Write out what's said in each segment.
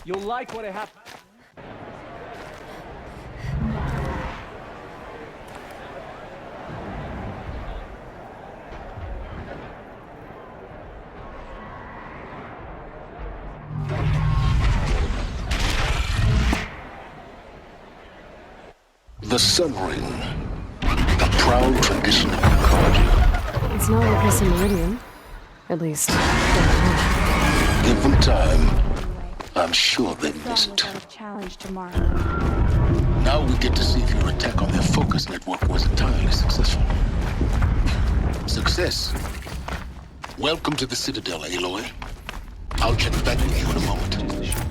You'll like what I have. The Sun Ring. The proud tradition of Concordia. It's not like Crescent Meridian. At least, Give them time. I'm sure they miss it. Challenge tomorrow. Now we get to see if your attack on their focus network was entirely successful. Success. Welcome to the Citadel, Aloy. I'll check back with you in a moment.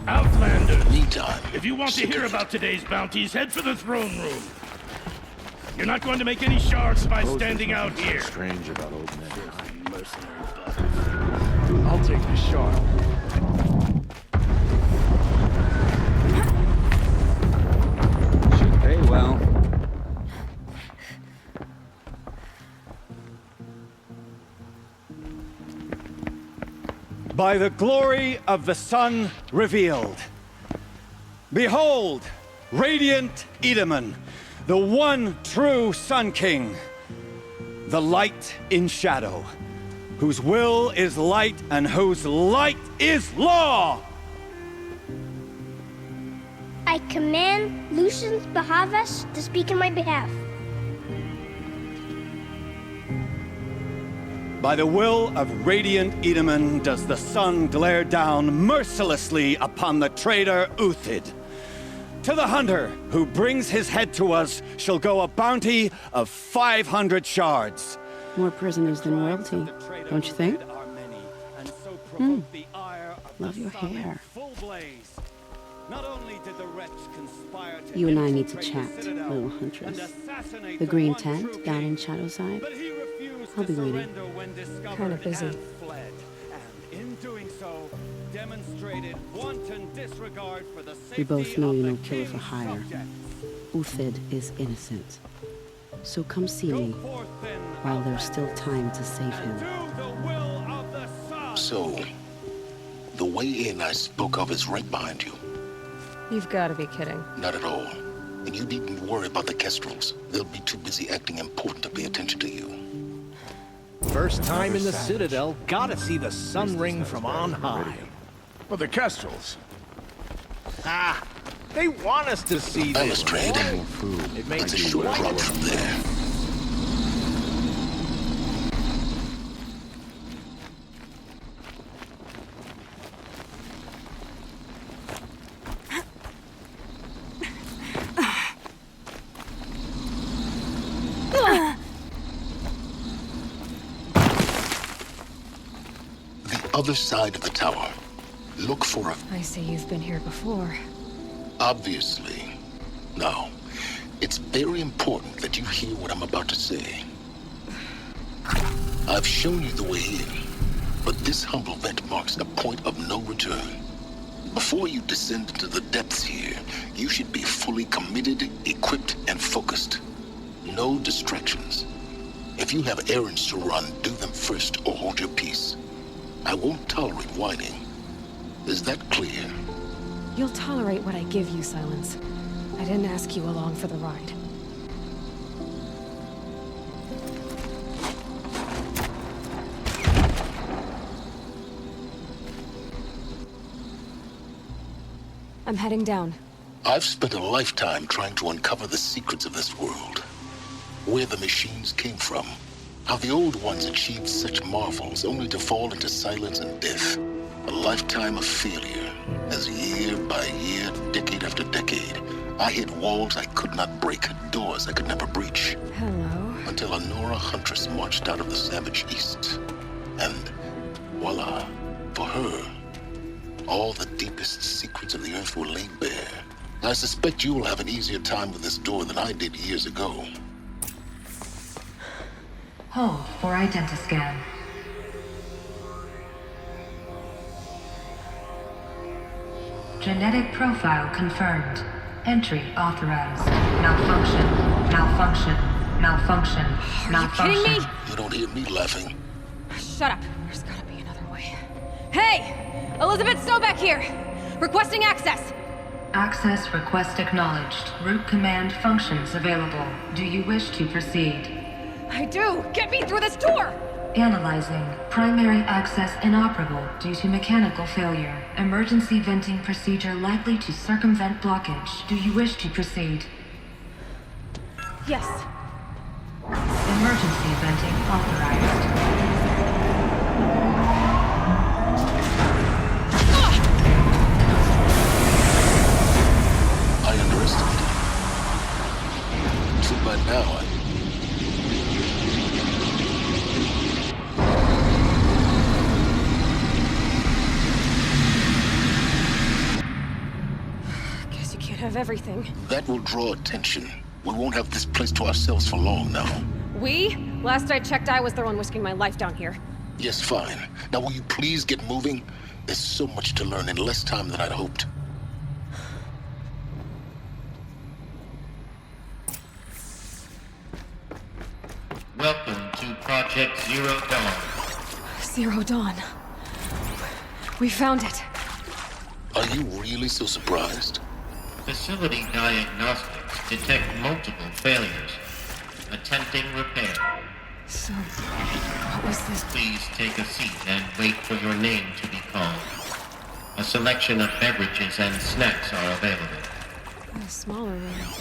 Outlander, Meantime, if you want to hear secret. about today's bounties, head for the throne room. You're not going to make any shards by standing out here. Strange about old men. Mercenary buggers. I'll take the shard. Should pay well. By the glory of the sun revealed. Behold, radiant Edaman, the one true Sun King, the light in shadow, whose will is light and whose light is law! I command Lucius Bahavas to speak in my behalf. By the will of radiant Edaman does the sun glare down mercilessly upon the traitor Uthid. To the hunter who brings his head to us shall go a bounty of 500 shards. more prisoners than royalty, don't you think? Love your hair. You and I need to chat, little huntress. The green tent down in Shadowside. I'll be waiting. Kind of busy. We both know you're no killer for hire. Uthid is innocent. So come see me while there's still time to save him. So, the way in I spoke of is right behind you. You've got to be kidding. Not at all. And you needn't worry about the Kestrels. They'll be too busy acting important to pay attention to you. First time in the Citadel, gotta see the sun ring from on high. Well, the Kestrels. Ah, they want us to see this. Balustrade. It makes It's a you short like drop it. from there. The other side of the tower. Look for a... I see you've been here before. Obviously. Now, it's very important that you hear what I'm about to say. I've shown you the way in, but this humble vent marks a point of no return. Before you descend into the depths here, you should be fully committed, equipped, and focused. No distractions. If you have errands to run, do them first or hold your peace. I won't tolerate whining. Is that clear? You'll tolerate what I give you, Silence. I didn't ask you along for the ride. I'm heading down. I've spent a lifetime trying to uncover the secrets of this world. Where the machines came from. How the old ones achieved such marvels only to fall into silence and death. A lifetime of failure, as year by year, decade after decade, I hit walls I could not break, doors I could never breach. Hello. Until a Nora huntress marched out of the savage east. And voila, for her, all the deepest secrets of the earth were laid bare. I suspect you will have an easier time with this door than I did years ago. Hold for identiscan. Genetic profile confirmed. Entry authorized. Malfunction. Malfunction. Malfunction. Malfunction. Kidding me? You don't hear me laughing. Shut up. There's gotta be another way. Hey! Elizabeth Sobeck here! Requesting access! Access request acknowledged. Root command functions available. Do you wish to proceed? I do! Get me through this door! Analyzing. Primary access inoperable due to mechanical failure. Emergency venting procedure likely to circumvent blockage. Do you wish to proceed? Yes. Emergency venting authorized. I underestimated. So by now, Guess you can't have everything. that will draw attention. We won't have this place to ourselves for long now. We? Last I checked, I was the one risking my life down here. Yes, fine. Now will you please get moving? There's so much to learn in less time than I'd hoped. Welcome to Project Zero Dawn. Zero Dawn. We found it. Are you really so surprised? Facility diagnostics detect multiple failures. Attempting repair. So, what was this? Please take a seat and wait for your name to be called. A selection of beverages and snacks are available. A smaller room.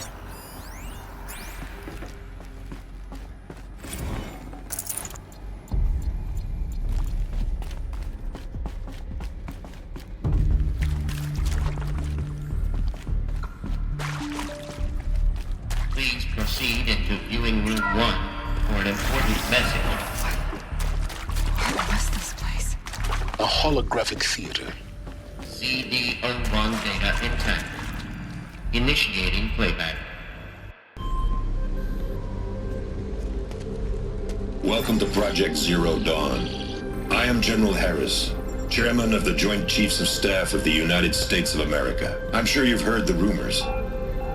Please proceed into viewing room 1 for an important message. What was this place? A holographic theater. CD01 data intact. Initiating playback. Welcome to Project Zero Dawn. I am General Harris, Chairman of the Joint Chiefs of Staff of the United States of America. I'm sure you've heard the rumors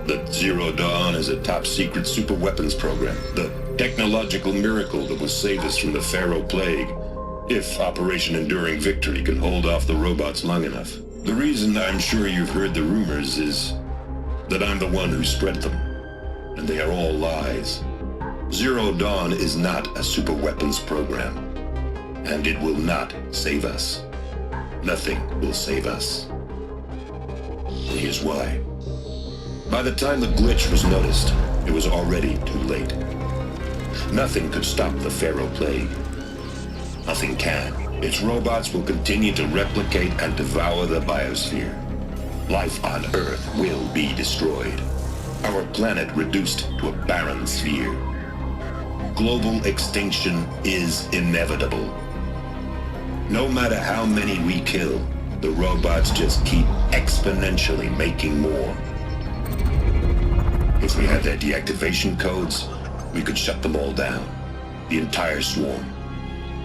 that Zero Dawn is a top-secret superweapons program, the technological miracle that will save us from the Pharaoh Plague, if Operation Enduring Victory can hold off the robots long enough. The reason I'm sure you've heard the rumors is that I'm the one who spread them, and they are all lies. Zero Dawn is not a superweapons program, and it will not save us. Nothing will save us. And here's why. By the time the glitch was noticed, it was already too late. Nothing could stop the Pharaoh Plague. Nothing can. Its robots will continue to replicate and devour the biosphere. Life on Earth will be destroyed. Our planet reduced to a barren sphere. Global extinction is inevitable. No matter how many we kill, the robots just keep exponentially making more. If we had their deactivation codes, we could shut them all down, the entire swarm.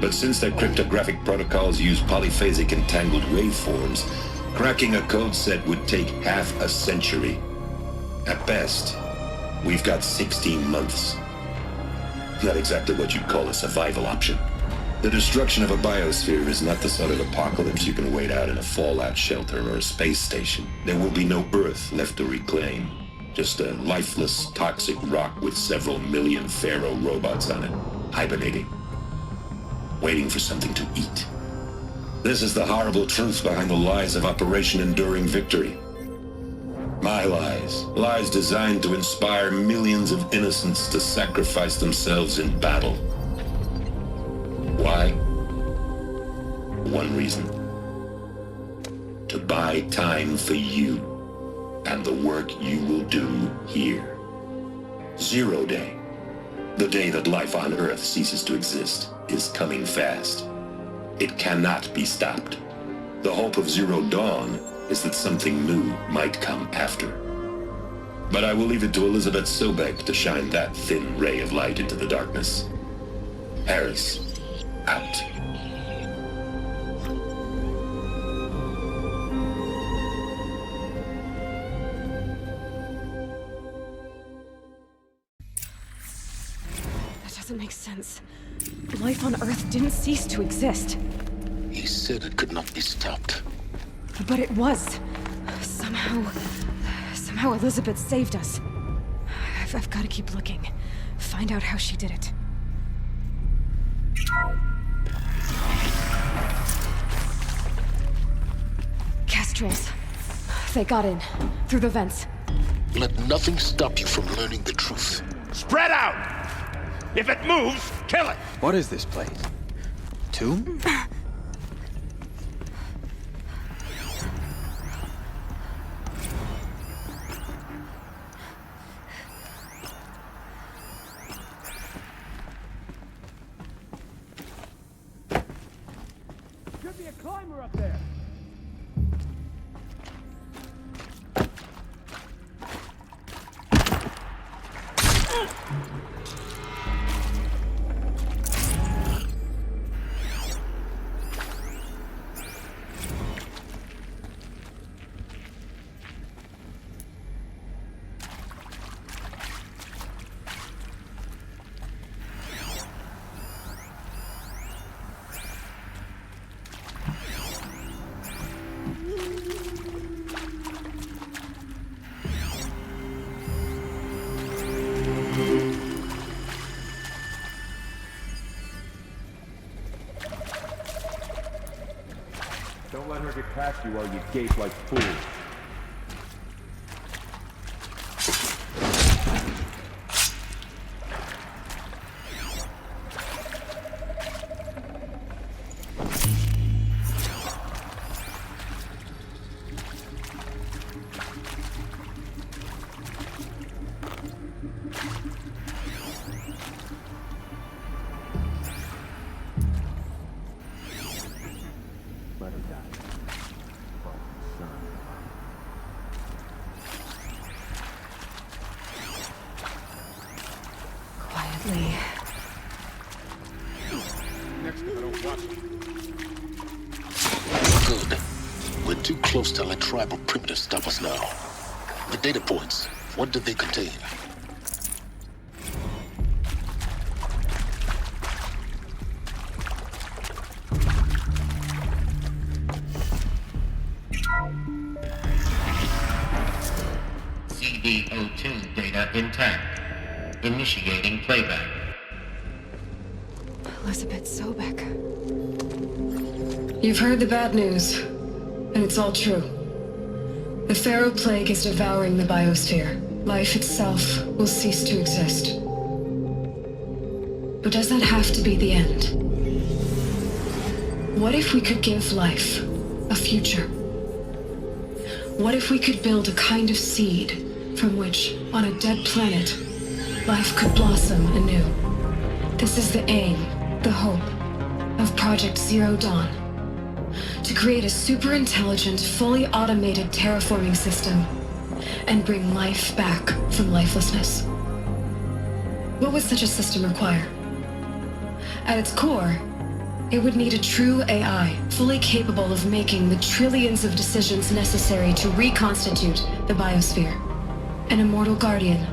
But since their cryptographic protocols use polyphasic entangled waveforms, cracking a code set would take half a century. At best, we've got 16 months. Not exactly what you'd call a survival option. The destruction of a biosphere is not the sort of apocalypse you can wait out in a fallout shelter or a space station. There will be no Earth left to reclaim. Just a lifeless, toxic rock with several million Pharaoh robots on it, hibernating, waiting for something to eat. This is the horrible truth behind the lies of Operation Enduring Victory. My lies. Lies designed to inspire millions of innocents to sacrifice themselves in battle. Why? One reason. To buy time for you and the work you will do here. Zero Day, the day that life on Earth ceases to exist, is coming fast. It cannot be stopped. The hope of Zero Dawn is that something new might come after. But I will leave it to Elizabeth Sobek to shine that thin ray of light into the darkness. Harris, out. That doesn't make sense. Life on Earth didn't cease to exist. He said it could not be stopped. But it was. Somehow Elizabeth saved us. I've got to keep looking. Find out how she did it. Castrils. They got in. Through the vents. Let nothing stop you from learning the truth. Spread out! If it moves, kill it! What is this place? Tomb? Should be a climber up there. Don't let her get past you while you gape like fools. Let her die. Quietly. Next time I don't watch it. Good. We're too close to let tribal primitives stop us now. The data points, what do they contain? CD02 data intact. Initiating playback. Elizabeth Sobek. You've heard the bad news, and it's all true. The Pharaoh Plague is devouring the biosphere. Life itself will cease to exist. But does that have to be the end? What if we could give life a future? What if we could build a kind of seed from which, on a dead planet, life could blossom anew? This is the aim, the hope, of Project Zero Dawn. To create a super-intelligent, fully automated terraforming system and bring life back from lifelessness. What would such a system require? At its core, it would need a true AI, fully capable of making the trillions of decisions necessary to reconstitute the biosphere. An immortal guardian,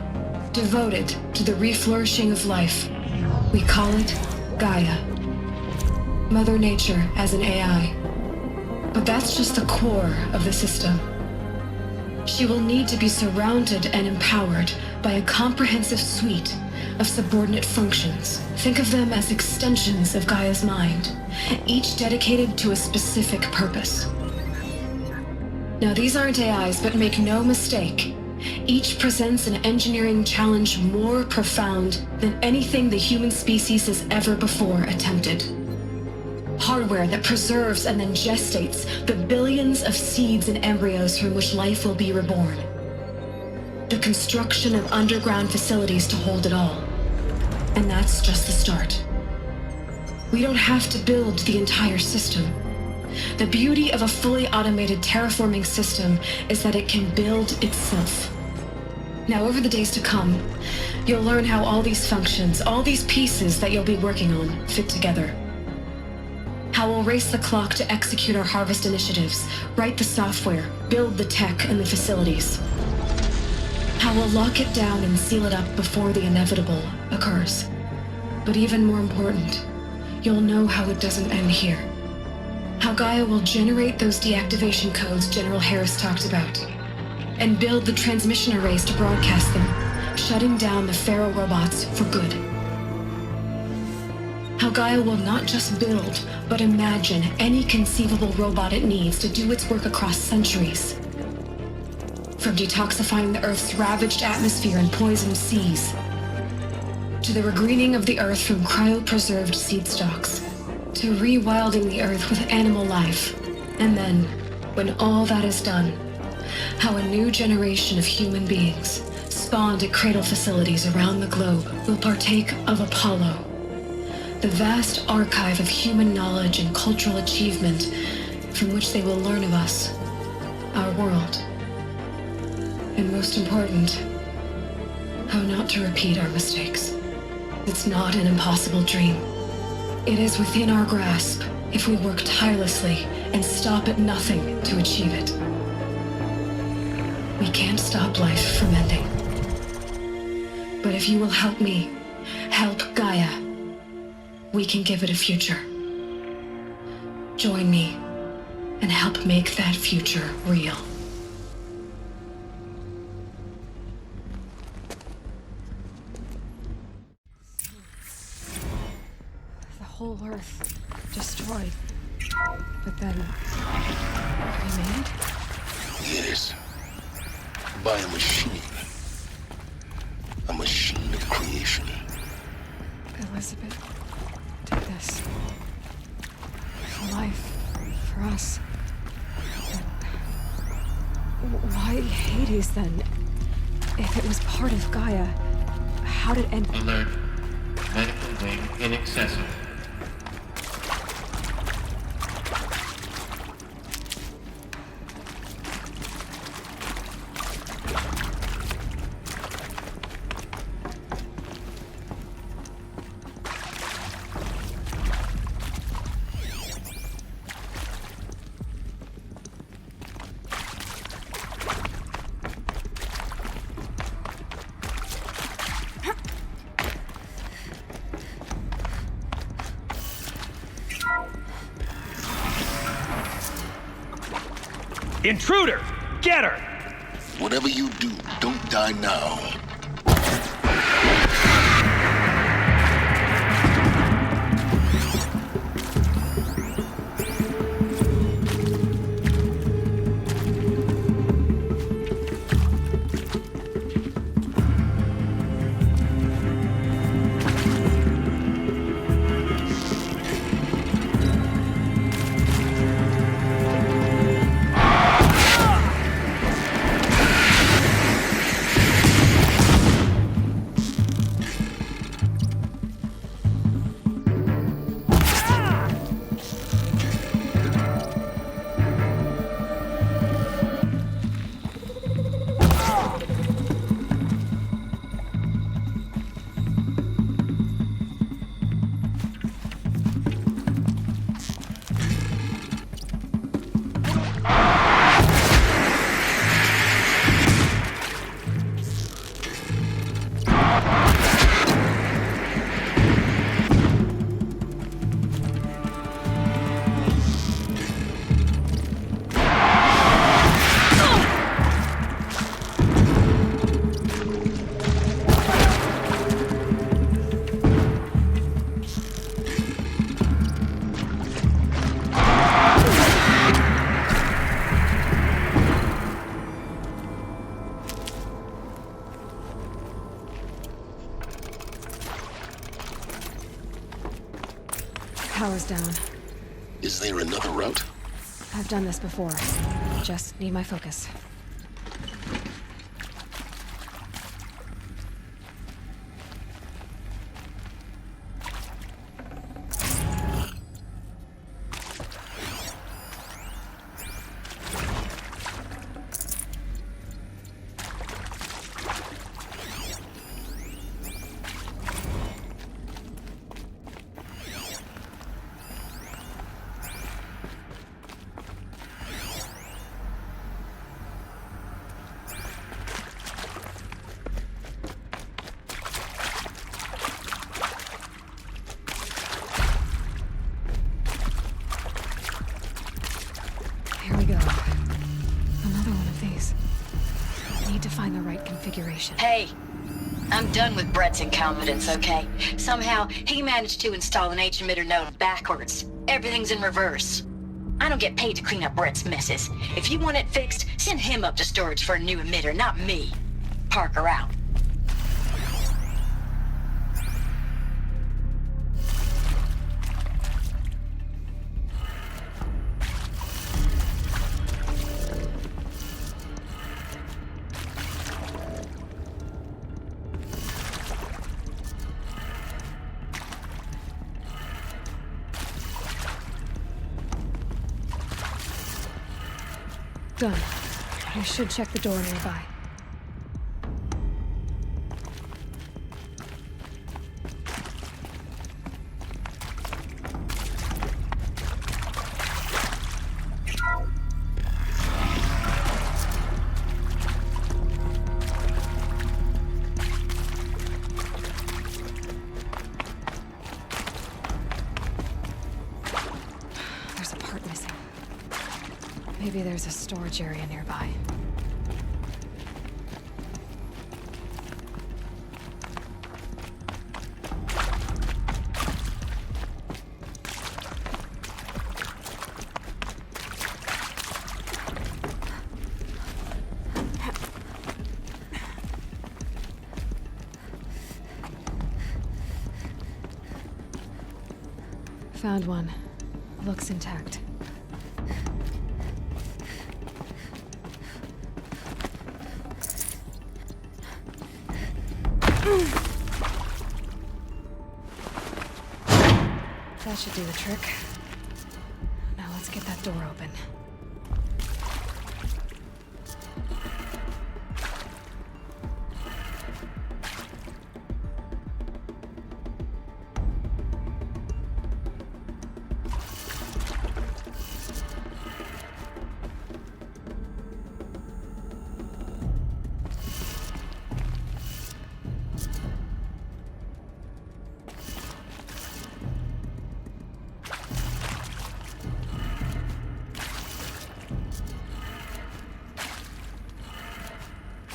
devoted to the reflourishing of life. We call it Gaia. Mother Nature as an AI. But that's just the core of the system. She will need to be surrounded and empowered by a comprehensive suite of subordinate functions. Think of them as extensions of Gaia's mind, each dedicated to a specific purpose. Now, these aren't AIs, but make no mistake, each presents an engineering challenge more profound than anything the human species has ever before attempted. Hardware that preserves and then gestates the billions of seeds and embryos from which life will be reborn. The construction of underground facilities to hold it all. And that's just the start. We don't have to build the entire system. The beauty of a fully automated terraforming system is that it can build itself. Now, over the days to come, you'll learn how all these functions, all these pieces that you'll be working on, fit together. How we'll race the clock to execute our harvest initiatives, write the software, build the tech and the facilities. How we'll lock it down and seal it up before the inevitable occurs. But even more important, you'll know how it doesn't end here. How Gaia will generate those deactivation codes General Harris talked about. and build the transmission arrays to broadcast them, shutting down the Pharaoh robots for good. How Gaia will not just build, but imagine any conceivable robot it needs to do its work across centuries. From detoxifying the Earth's ravaged atmosphere and poisoned seas, to the regreening of the Earth from cryopreserved seed stalks, to rewilding the Earth with animal life. And then, when all that is done, how a new generation of human beings, spawned at cradle facilities around the globe, will partake of Apollo, the vast archive of human knowledge and cultural achievement from which they will learn of us, our world. And most important, how not to repeat our mistakes. It's not an impossible dream. It is within our grasp if we work tirelessly and stop at nothing to achieve it. We can't stop life from ending. But if you will help me, help Gaia, we can give it a future. Join me and help make that future real. The whole Earth destroyed, but then remade? Yes. By a machine. A machine of creation. Elizabeth did this. For life. For us. But why Hades then? If it was part of Gaia, how did it... Alert. Medical wing inaccessible. Intruder! Get her! Whatever you do, don't die now. Power's down. Is there another route? I've done this before. Just need my focus. configuration. Hey, I'm done with Brett's incompetence, okay? Somehow, he managed to install an H-emitter node backwards. Everything's in reverse. I don't get paid to clean up Brett's messes. If you want it fixed, send him up to storage for a new emitter, not me. Parker out. Done. I should check the door nearby. There's a part missing. Maybe there's a storage area nearby. Found one. Looks intact. That should do the trick. Now let's get that door open.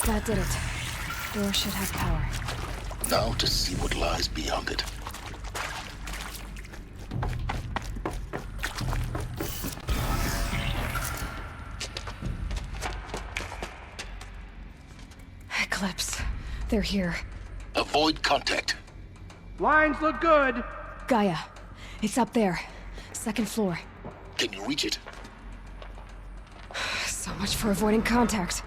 That did it. Door should have power. Now to see what lies beyond it. Eclipse. They're here. Avoid contact. Lines look good. Gaia. It's up there. Second floor. Can you reach it? So much for avoiding contact.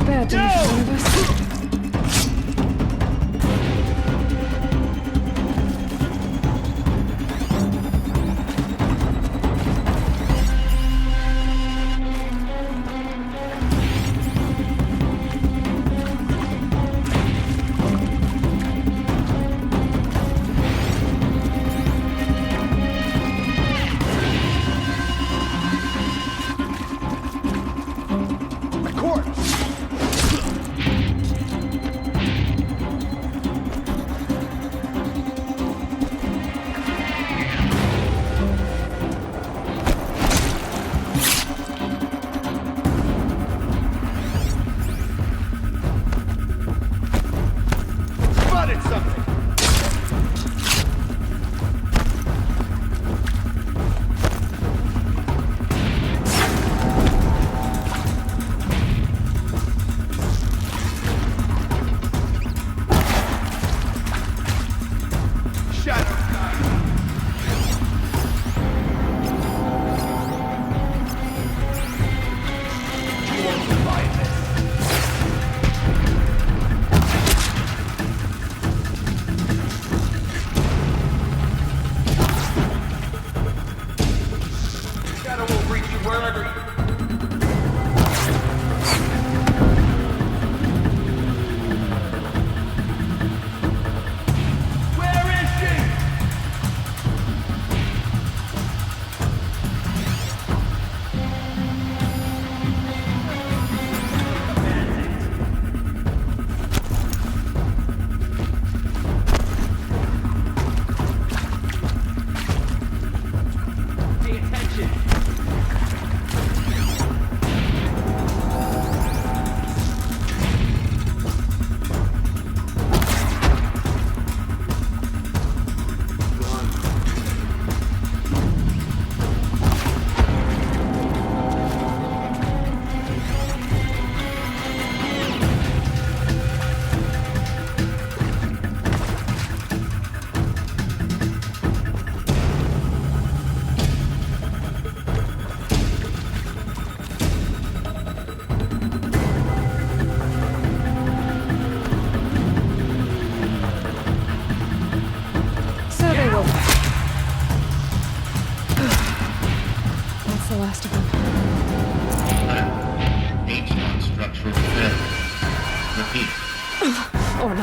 Bad day for one of us.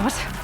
not.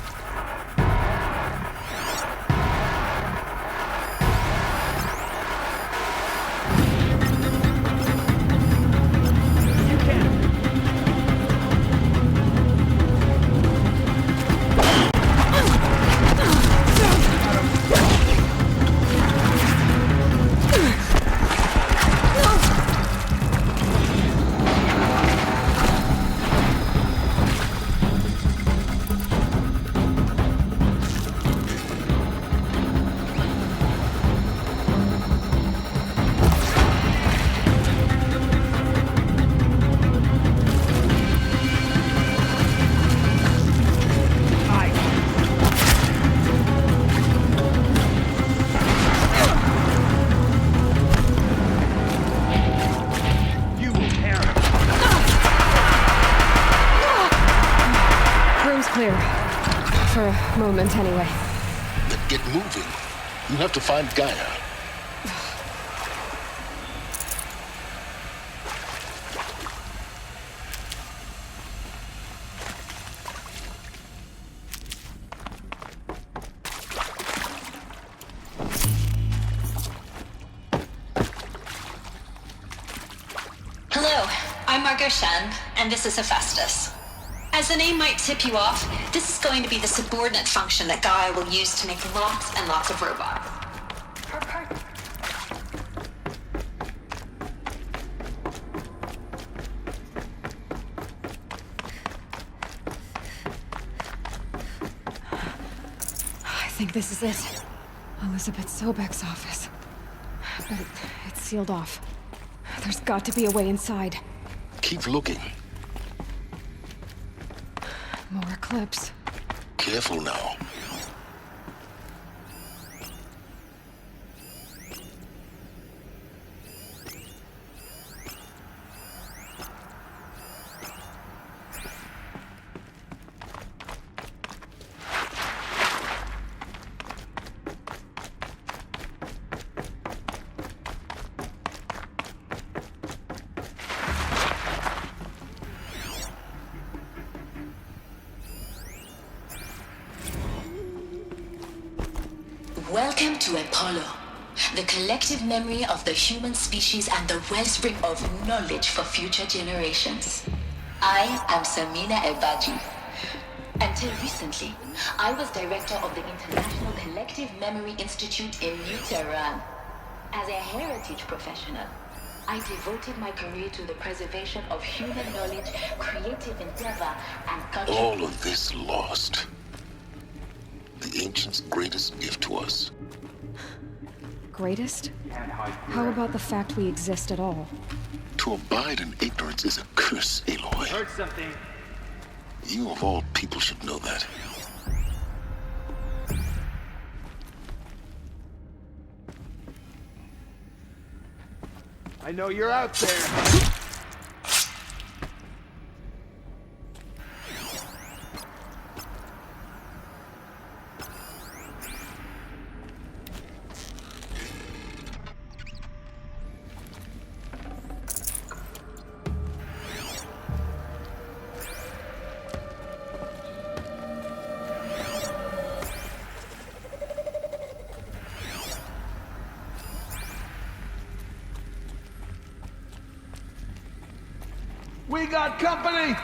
Clear. For a moment, anyway. Then get moving. You have to find Gaia. Hello, I'm Margot Shan, and this is Hephaestus. As the name might tip you off, this is going to be the subordinate function that Gaia will use to make lots and lots of robots. I think this is it. Elizabeth Sobek's office. But it's sealed off. There's got to be a way inside. Keep looking. More Eclipse. Careful now. Welcome to Apollo, the collective memory of the human species and the wellspring of knowledge for future generations. I am Samina Ebaji. Until recently, I was director of the International Collective Memory Institute in New Tehran. As a heritage professional, I devoted my career to the preservation of human knowledge, creative endeavor, and culture. All of this lost. The ancients' greatest gift to us. Greatest? How about the fact we exist at all? To abide in ignorance is a curse, Aloy. Heard something. You of all people should know that. I know you're out there. We got company!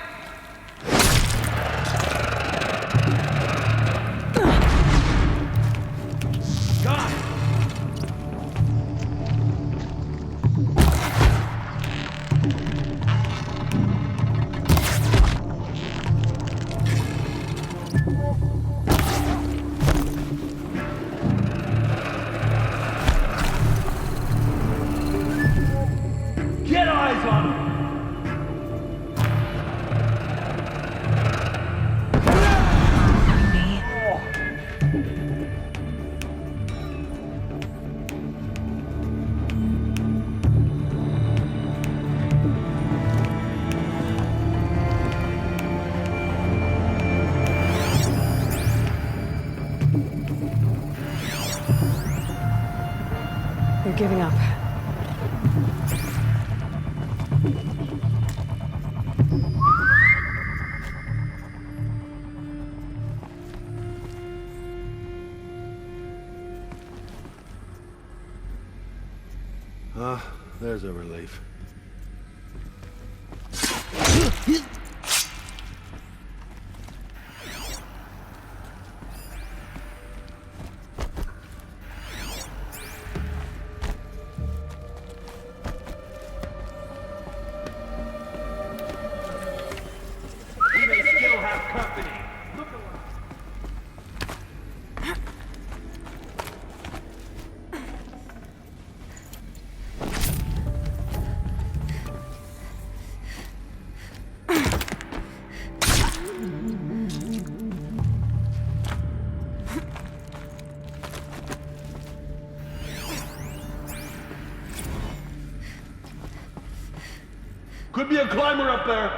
God! Get eyes on him! They're giving up. There's a relief. We may still have company. Look around. Could be a climber up there.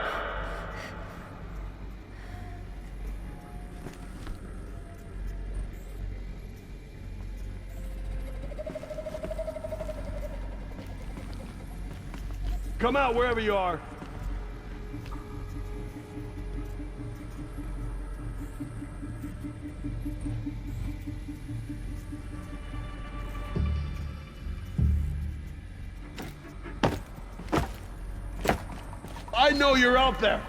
Come out wherever you are. I know you're out there.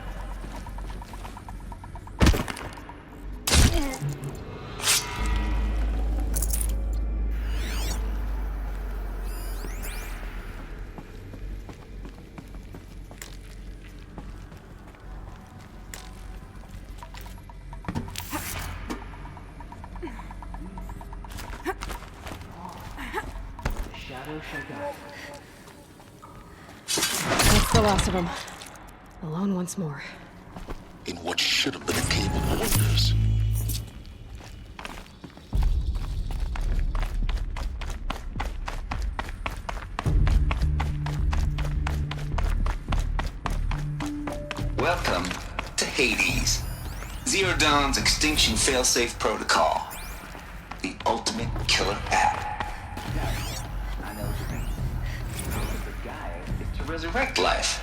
That's the last of them. Alone once more. In what should have been a cave of wonders. Welcome to Hades. Zero Dawn's extinction failsafe protocol. The ultimate killer app. I know what you mean. The guy is to resurrect life.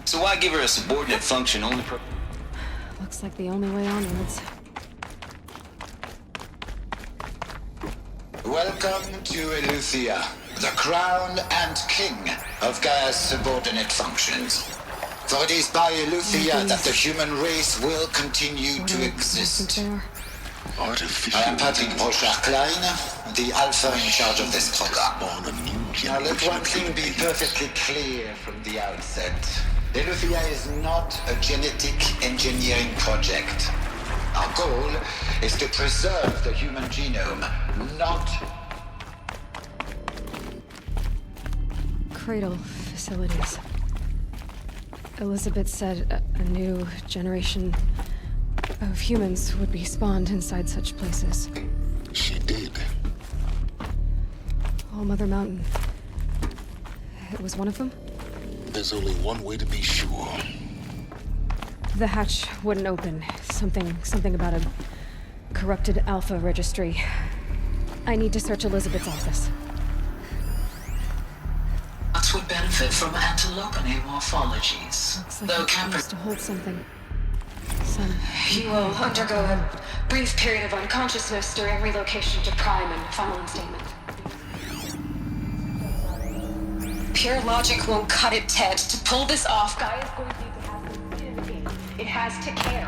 So why give her a subordinate function only for... Looks like the only way onwards. Welcome to Eleuthia, the crown and king of Gaia's subordinate functions. For it is by Eleuthia that the human race will continue to exist. I am Patrick Brochard-Klein, the Alpha in charge of this program. Now let one thing be perfectly clear from the outset. Eleuthia is not a genetic engineering project. Our goal is to preserve the human genome, not... Cradle facilities. Elizabeth said a new generation of humans would be spawned inside such places. She did. All Mother Mountain. It was one of them? There's only one way to be sure. The hatch wouldn't open. Something about a corrupted Alpha registry. I need to search Elizabeth's office. That would benefit from antilopine morphologies. Looks like Though it Camper... used to hold something. Some... You will undergo a brief period of unconsciousness during relocation to Prime and final instatement. Pure logic won't cut it, Ted. To pull this off, Gaia is going to need to have some skin in the game. It has to care.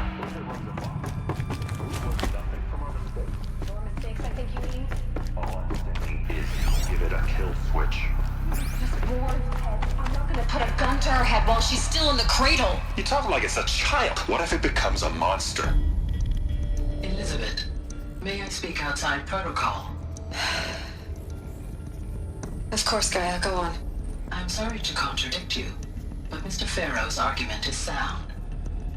More mistakes, I think you mean? All I'm saying is give it a kill switch. Just born, Ted. I'm not gonna put a gun to her head while she's still in the cradle. You talk like it's a child. What if it becomes a monster? Elizabeth, may I speak outside protocol? Of course, Gaia. Go on. I'm sorry to contradict you, but Mr. Farrow's argument is sound.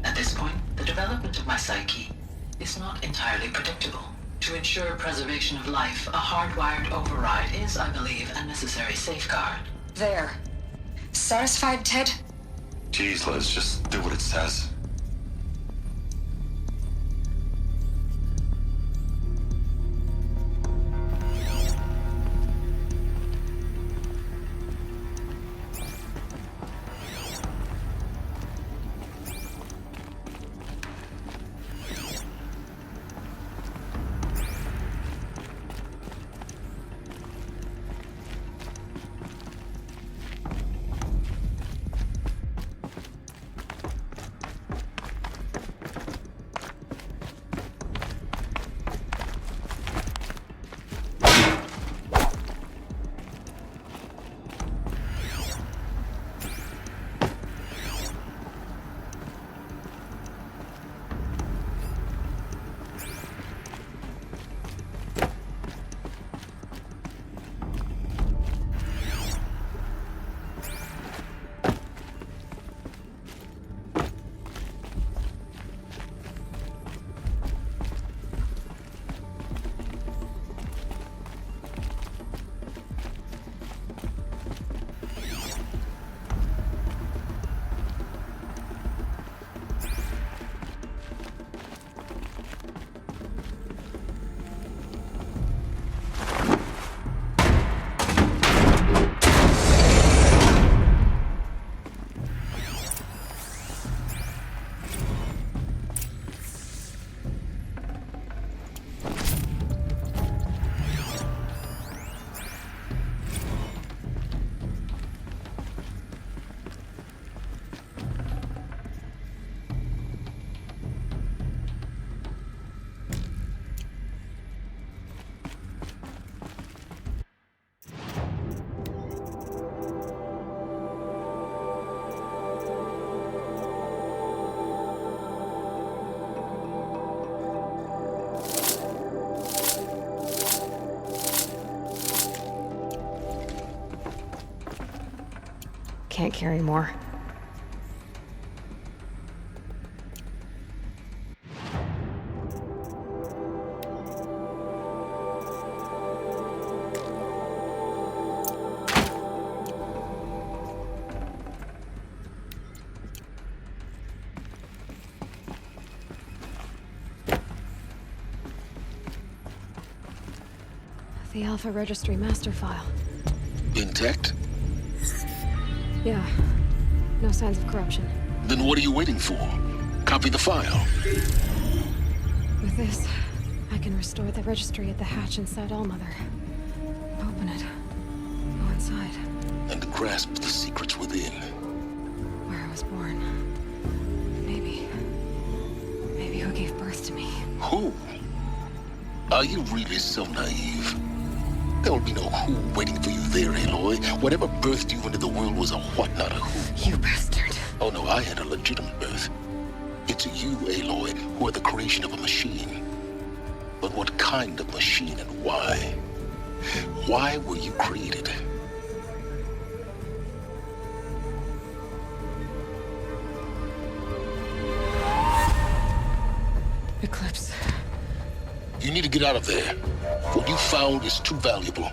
At this point, the development of my psyche is not entirely predictable. To ensure preservation of life, a hardwired override is, I believe, a necessary safeguard. There. Satisfied, Ted? Jeez, Liz, just do what it says. can't carry more. The Alpha Registry master file. Intact? Yeah. No signs of corruption. Then what are you waiting for? Copy the file. With this, I can restore the registry at the hatch inside Allmother. Open it. Go inside. And grasp the secrets within. Where I was born. Maybe who gave birth to me. Who? Are you really so naive? There will be no who waiting for you there, Aloy. Whatever birthed you into the world was a what, not a who. You bastard. Oh no, I had a legitimate birth. It's you, Aloy, who are the creation of a machine. But what kind of machine and why? Why were you created? Eclipse. You need to get out of there. What you found is too valuable.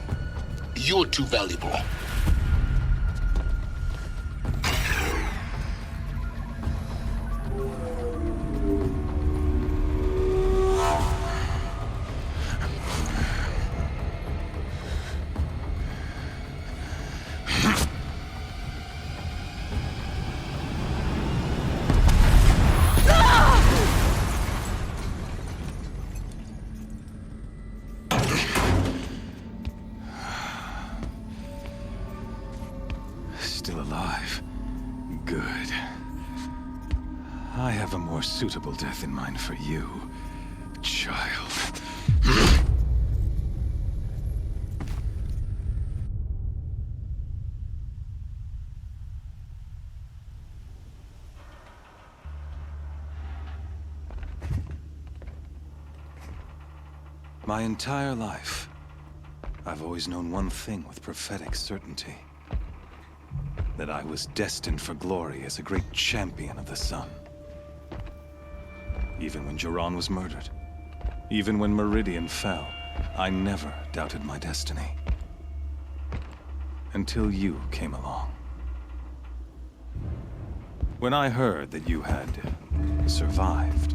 You're too valuable. Still alive. Good. I have a more suitable death in mind for you, child. My entire life, I've always known one thing with prophetic certainty. That I was destined for glory as a great champion of the sun. Even when Jiran was murdered, even when Meridian fell, I never doubted my destiny. Until you came along. When I heard that you had survived,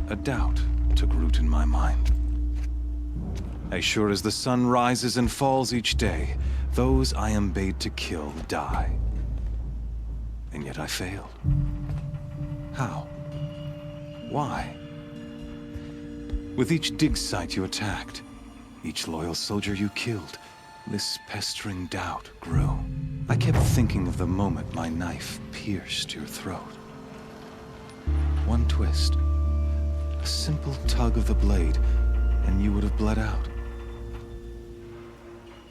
a doubt took root in my mind. As sure as the sun rises and falls each day, those I am bade to kill die. And yet I failed. How? Why? With each dig site you attacked, each loyal soldier you killed, this pestering doubt grew. I kept thinking of the moment my knife pierced your throat. One twist, a simple tug of the blade, and you would have bled out.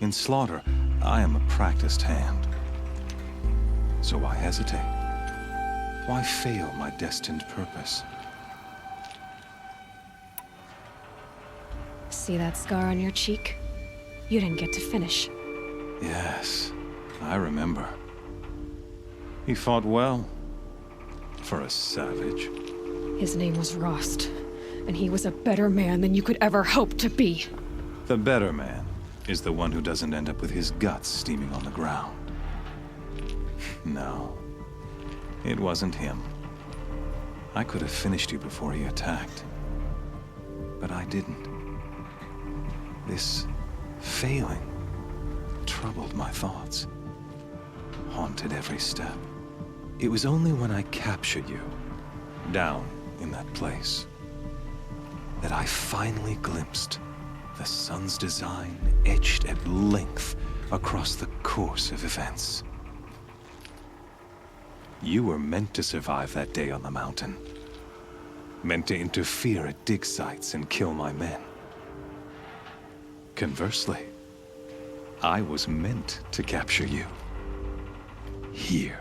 In slaughter, I am a practiced hand. So why hesitate? Why fail my destined purpose? See that scar on your cheek? You didn't get to finish. Yes, I remember. He fought well. For a savage. His name was Rost, and he was a better man than you could ever hope to be. The better man is the one who doesn't end up with his guts steaming on the ground. No, it wasn't him. I could have finished you before he attacked. But I didn't. This failing troubled my thoughts, haunted every step. It was only when I captured you, down in that place, that I finally glimpsed the sun's design etched at length across the course of events. You were meant to survive that day on the mountain. Meant to interfere at dig sites and kill my men. Conversely, I was meant to capture you. Here.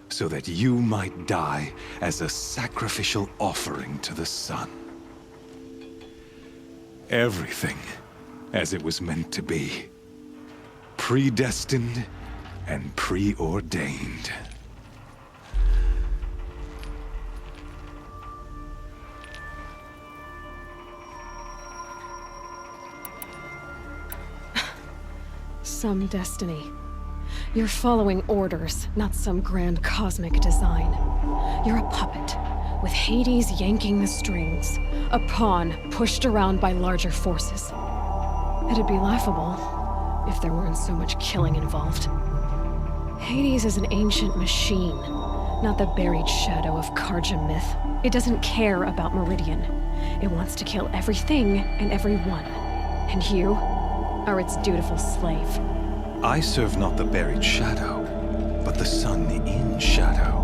So that you might die as a sacrificial offering to the sun. Everything as it was meant to be. Predestined and preordained. Some destiny. You're following orders, not some grand cosmic design. You're a puppet, with Hades yanking the strings, a pawn pushed around by larger forces. It'd be laughable if there weren't so much killing involved. Hades is an ancient machine, not the buried shadow of Karja myth. It doesn't care about Meridian. It wants to kill everything and everyone. And you are its dutiful slave. I serve not the buried shadow, but the sun in shadow.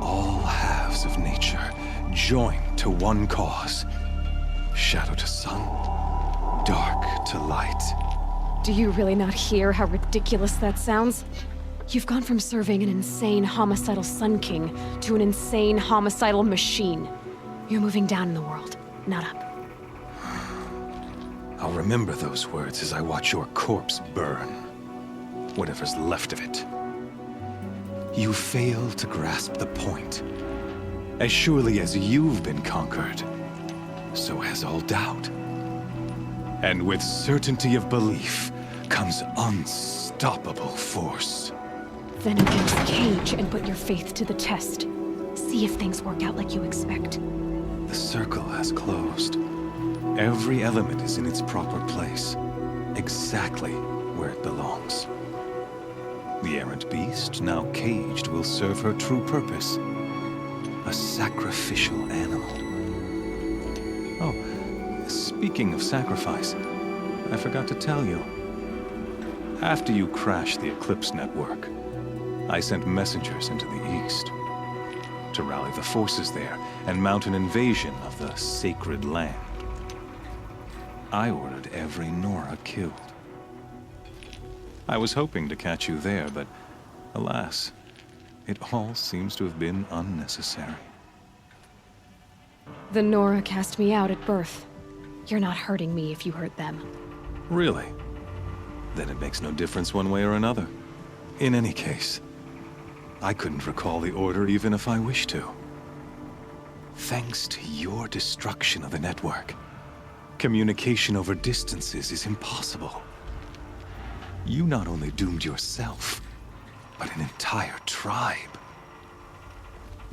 All halves of nature joined to one cause. Shadow to sun, dark to light. Do you really not hear how ridiculous that sounds? You've gone from serving an insane homicidal Sun King to an insane homicidal machine. You're moving down in the world, not up. I'll remember those words as I watch your corpse burn. Whatever's left of it. You fail to grasp the point. As surely as you've been conquered, so has all doubt. And with certainty of belief comes unstoppable force. Then against Cage and put your faith to the test. See if things work out like you expect. The circle has closed. Every element is in its proper place, exactly where it belongs. The errant beast, now caged, will serve her true purpose. A sacrificial animal. Oh, speaking of sacrifice, I forgot to tell you. After you crashed the Eclipse network, I sent messengers into the east to rally the forces there and mount an invasion of the sacred land. I ordered every Nora killed. I was hoping to catch you there, but alas, it all seems to have been unnecessary. The Nora cast me out at birth. You're not hurting me if you hurt them. Really? Then it makes no difference one way or another. In any case, I couldn't recall the order even if I wished to. Thanks to your destruction of the network, communication over distances is impossible. You not only doomed yourself, but an entire tribe.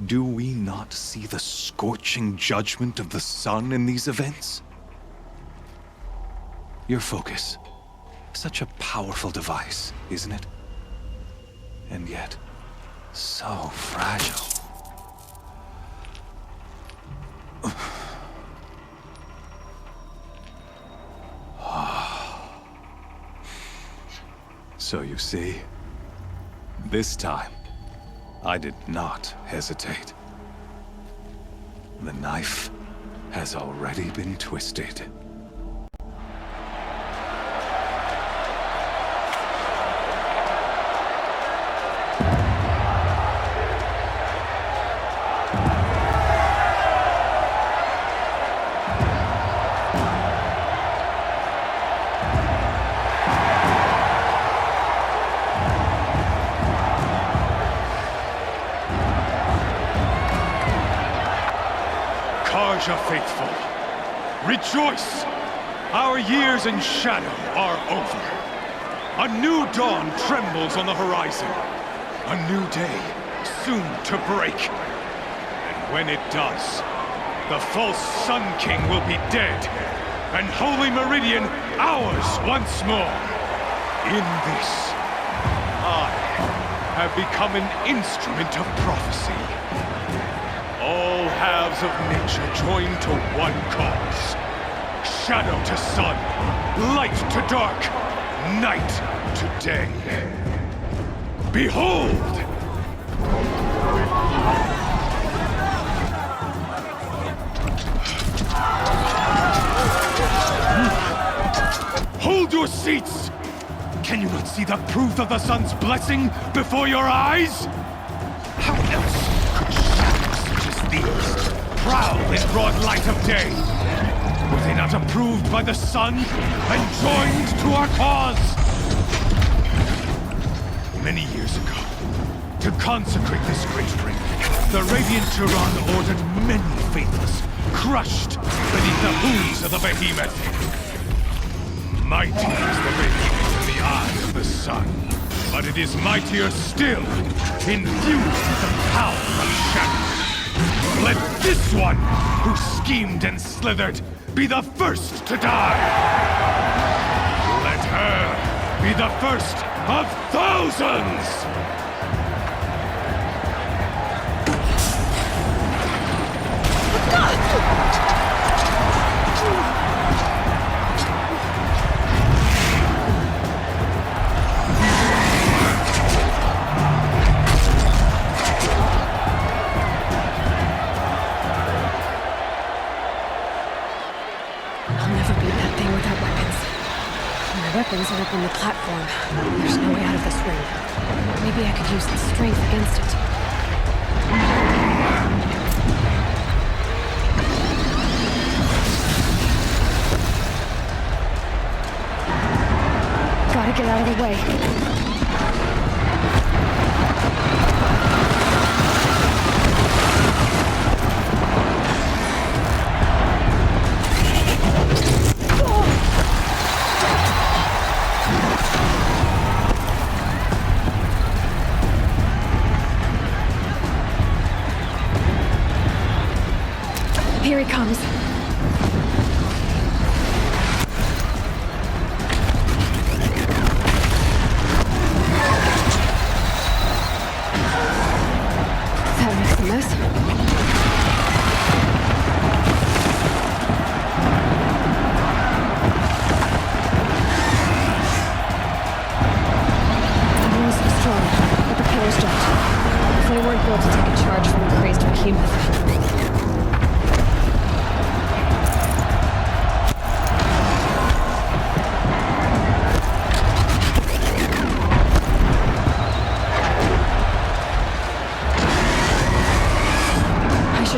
Do we not see the scorching judgment of the sun in these events? Your focus. Such a powerful device, isn't it? And yet, so fragile. So you see, this time, I did not hesitate. The knife has already been twisted. Karja faithful, rejoice! Our years in shadow are over. A new dawn trembles on the horizon. A new day soon to break. And when it does, the false Sun King will be dead, and Holy Meridian ours once more. In this, I have become an instrument of prophecy. All halves of nature joined to one cause. Shadow to sun, light to dark, night to day. Behold! Hold your seats! Can you not see the proof of the sun's blessing before your eyes? How else could shadows such as these prowl in broad light of day? Were they not approved by the sun and joined to our cause? Many years ago, to consecrate this great ring, the Radiant Turan ordered many faithless, crushed beneath the hooves of the behemoth. Mighty is the behemoth in the eye of the sun, but it is mightier still, infused with the power of shadow. Let this one, who schemed and slithered, be the first to die! Let her be the first of thousands! Weapons are up on the platform. There's no way out of this ring. Maybe I could use the strength against it. Gotta get out of the way. Here he comes. That makes a mess. The walls are strong, but the pillars don't. They weren't built to take a charge from a crazed behemoth.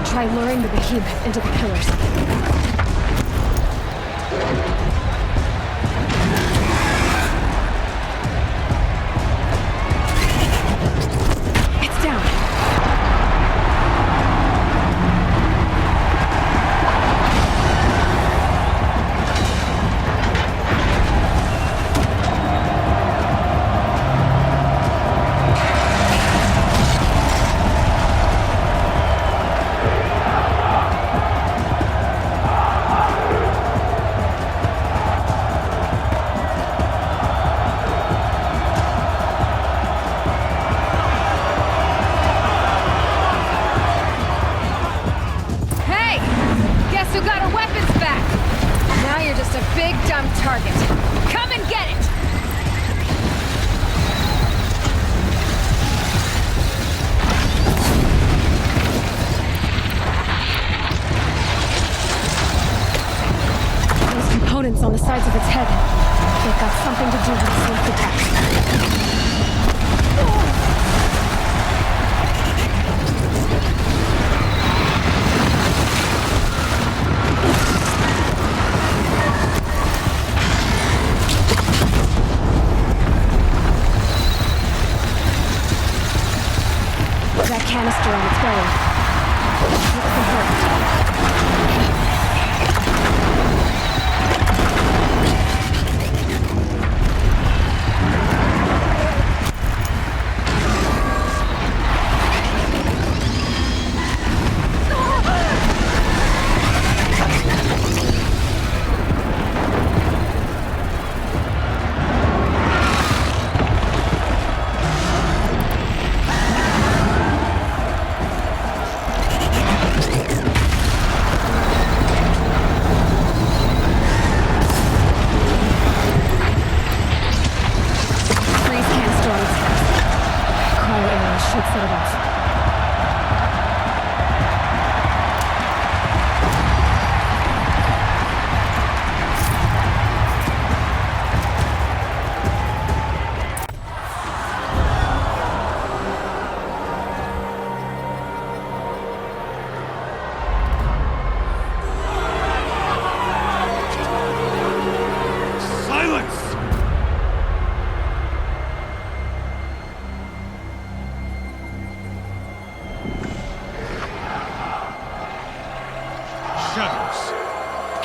Try luring the behemoth into the pillars. It's down. Target. Come and get it! Those components on the sides of its head, they've got something to do with its sleep attack. That canister on its belly. Looks important.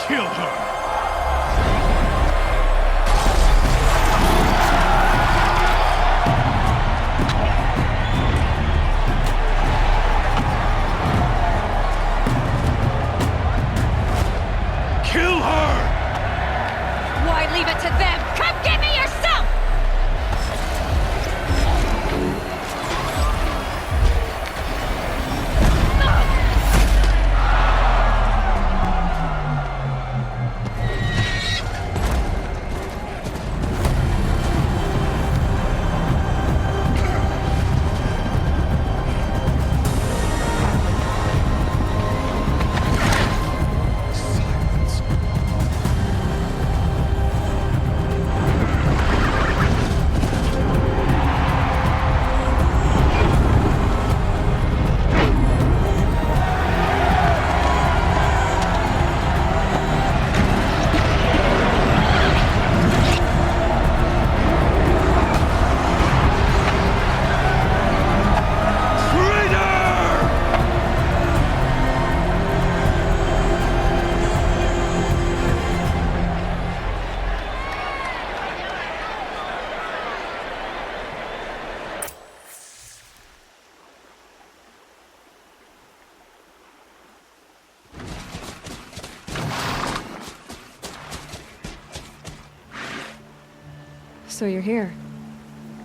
Kill her! Kill her! Why leave it to them? Come get me yourself! So you're here.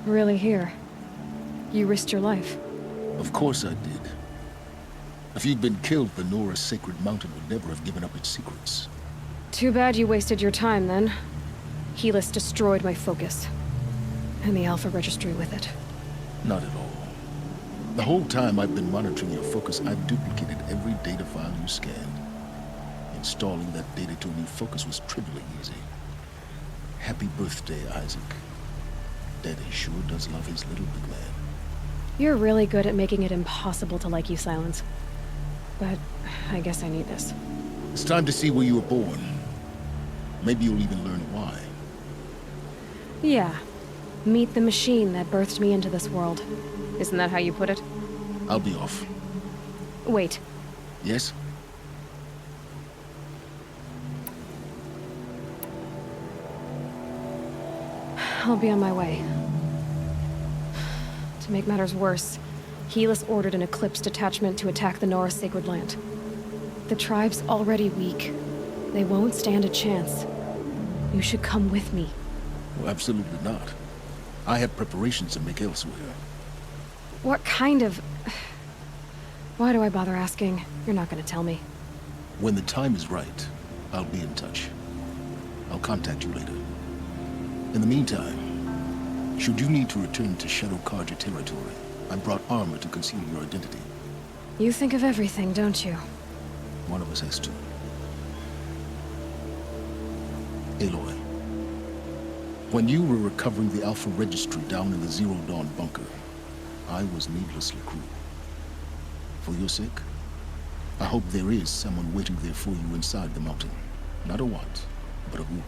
Really here. You risked your life. Of course I did. If you'd been killed, the Nora's sacred mountain would never have given up its secrets. Too bad you wasted your time, then. Helis destroyed my focus. And the Alpha Registry with it. Not at all. The whole time I've been monitoring your focus, I've duplicated every data file you scanned. Installing that data to a new focus was trivially easy. Happy birthday, Isaac. Daddy sure does love his little big man. You're really good at making it impossible to like you, Silence. But I guess I need this. It's time to see where you were born. Maybe you'll even learn why. Yeah. Meet the machine that birthed me into this world. Isn't that how you put it? I'll be off. Wait. Yes? I'll be on my way. To make matters worse, Helis ordered an Eclipse detachment to attack the Nora Sacred Land. The tribe's already weak. They won't stand a chance. You should come with me. Well, absolutely not. I have preparations to make elsewhere. What kind of... Why do I bother asking? You're not gonna tell me. When the time is right, I'll be in touch. I'll contact you later. In the meantime, should you need to return to Shadow Karja territory, I brought armor to conceal your identity. You think of everything, don't you? One of us has to. Aloy, when you were recovering the Alpha Registry down in the Zero Dawn bunker, I was needlessly cruel. For your sake, I hope there is someone waiting there for you inside the mountain. Not a want, but a who.